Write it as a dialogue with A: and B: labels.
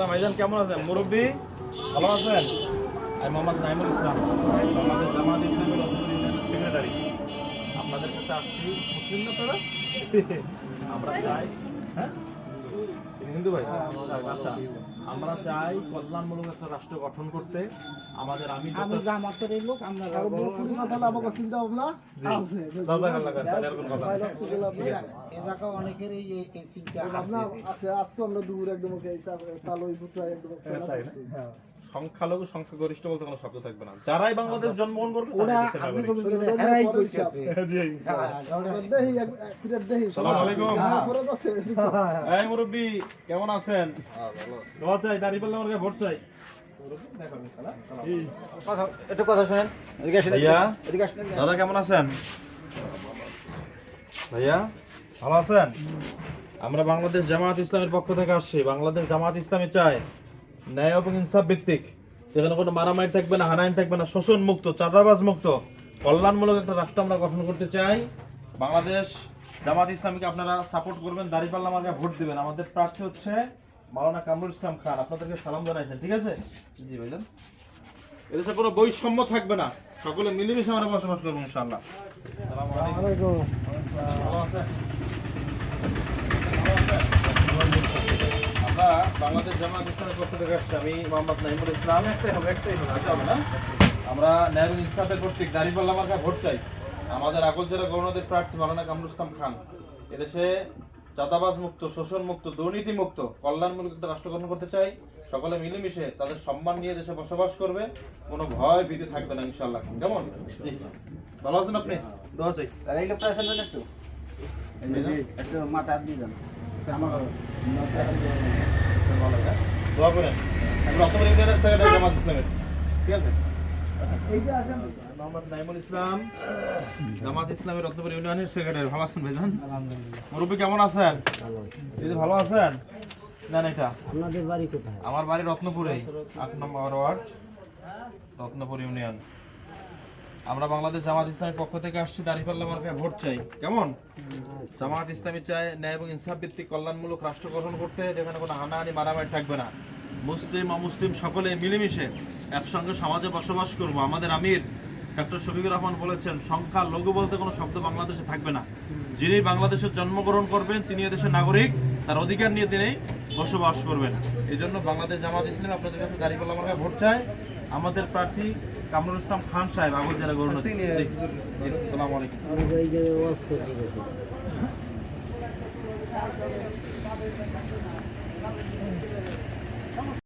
A: ভাইজান কেমন আছেন? মুরব্বী ভালো আছেন? আমি মোহাম্মদ নাইমুল ইসলাম, আমাদের জামাত ইসলামের সেক্রেটারি। আপনাদের কাছে আসছি। মুসলিম না তারা? আমরা চাই, হ্যাঁ হিন্দু ভাই, আচ্ছা আমরা চাই কল্যাণমূলক একটা রাষ্ট্র গঠন করতে। আমাদের আমি
B: জামাতের লোক আমরা চিন্তা ভাবনা অনেকের আছে। আজকে আমরা দূর একদম
A: সংখ্যালঘু সংখ্যাগরিষ্ঠ বলতে কোনো শব্দ থাকবে না। যারাই বাংলাদেশ জন্মগ্রহণ করবে এই মুরব্বী কেমন আছেন? দোয়া চাই, দাঁড়িয়ে বললাম আমার ভোট চাই।
C: একটু কথা শুনেন।
A: ভাইয়া দাদা কেমন আছেন? ভাইয়া ভালো আছেন? আমরা বাংলাদেশ জামাত ইসলামের পক্ষ থেকে আসছি। বাংলাদেশ জামাত ইসলামী চায় ন্যায় এবং ইনসাফ ভিত্তিক, যেখানে কোনো মারামারি থাকবে না, হানাহানি থাকবে না, শোষণ মুক্ত, চাঁদাবাজ মুক্ত, কল্যাণমূলক একটা রাষ্ট্র আমরা গঠন করতে চাই। বাংলাদেশ জামাত ইসলামীকে আপনারা সাপোর্ট করবেন, দাঁড়িপাল্লা মার্কায় ভোট দিবেন। আমাদের প্রার্থী হচ্ছে মাওলানা কামরুল ইসলাম খান। আপনাদেরকে সালাম জানাইছেন, ঠিক আছে? জি ভাইজান। এদেশে কোনো বৈষম্য থাকবে না, সকলে মিলেমিশে আমরা বসবাস করবো ইনশাআল্লাহ। আসসালামু আলাইকুম। ভালো আছেন? আমরা বাংলাদেশ জামাত ইসলামের পক্ষ থেকে আসছি। আমি মোহাম্মদ নাইমুল ইসলাম। একটাই হবে না। আমরা ন্যায় এবং ইনসাফের কর্তৃক দাঁড়িপাল্লা মার্কায় ভোট চাই। আমাদের আগলজেলা গভর্নরের প্রার্থী মাওলানা কামরুল ইসলাম খান। এদেশে চাঁদাবাজ মুক্ত, শোষণ মুক্ত, দুর্নীতি মুক্ত, কল্যাণমূলক একটা রাষ্ট্র গঠন করতে চাই। সকলে মিলেমিশে তাদের সম্মান নিয়ে দেশে বসবাস করবে, কোনো ভয় ভীতি থাকবে না ইনশাআল্লাহ। কেমন? জি ভালো আছেন আপনি? দোয়া চাই।
C: এই লোকটা আছেন না একটু? একটু মাথা হাত দিয়ে দেন।
A: দোয়া করেন। আমি রতন ইউনিয়নের সেক্রেটারি জামাত ইসলামের, ঠিক আছে? মোহাম্মদ নাইমুল ইসলাম, জামাত ইসলামের রত্নপুর ইউনিয়নের সেক্রেটারি। ভালো আছেন ভাইজান? মুরব্বী কেমন আছেন? ভালো আছেন? না এটা
B: আপনাদের বাড়ি কোথায়?
A: আমার বাড়ি রত্নপুরে, 8 নম্বর ওয়ার্ড, রত্নপুর ইউনিয়ন। আমরা বাংলাদেশ জামাত ইসলামের পক্ষ থেকে আসছি, দাঁড়িপাল্লা মার্কায় ভোট চাই। কেমন? জামাত ইসলামী চায় ন্যায় এবং ইনসাফ ভিত্তিক কল্যাণমূলক রাষ্ট্র গঠন করতে, যেখানে কোনো হানাহানি মারামারি থাকবে না। মুসলিম অমুসলিম সকলে মিলেমিশে একসঙ্গে সমাজে বসবাস করব। আমাদের আমির ডক্টর শফিকুর রহমান বলেছেন, সংখ্যা লঘু বলতে কোনো শব্দ বাংলাদেশে থাকবে না। যিনি বাংলাদেশে জন্মগ্রহণ করবেন তিনি এদেশের নাগরিক, তার অধিকার নিয়ে তিনি বসবাস করবেন। এই জন্য বাংলাদেশ জামাত ইসলাম আপনাদের কাছে দাঁড়িপাল্লা মার্কায় ভোট চায়। আমাদের প্রার্থী কামরুল ইসলাম খান সাহেব, আগলজেলা গভর্নর। আসসালামু আলাইকুম।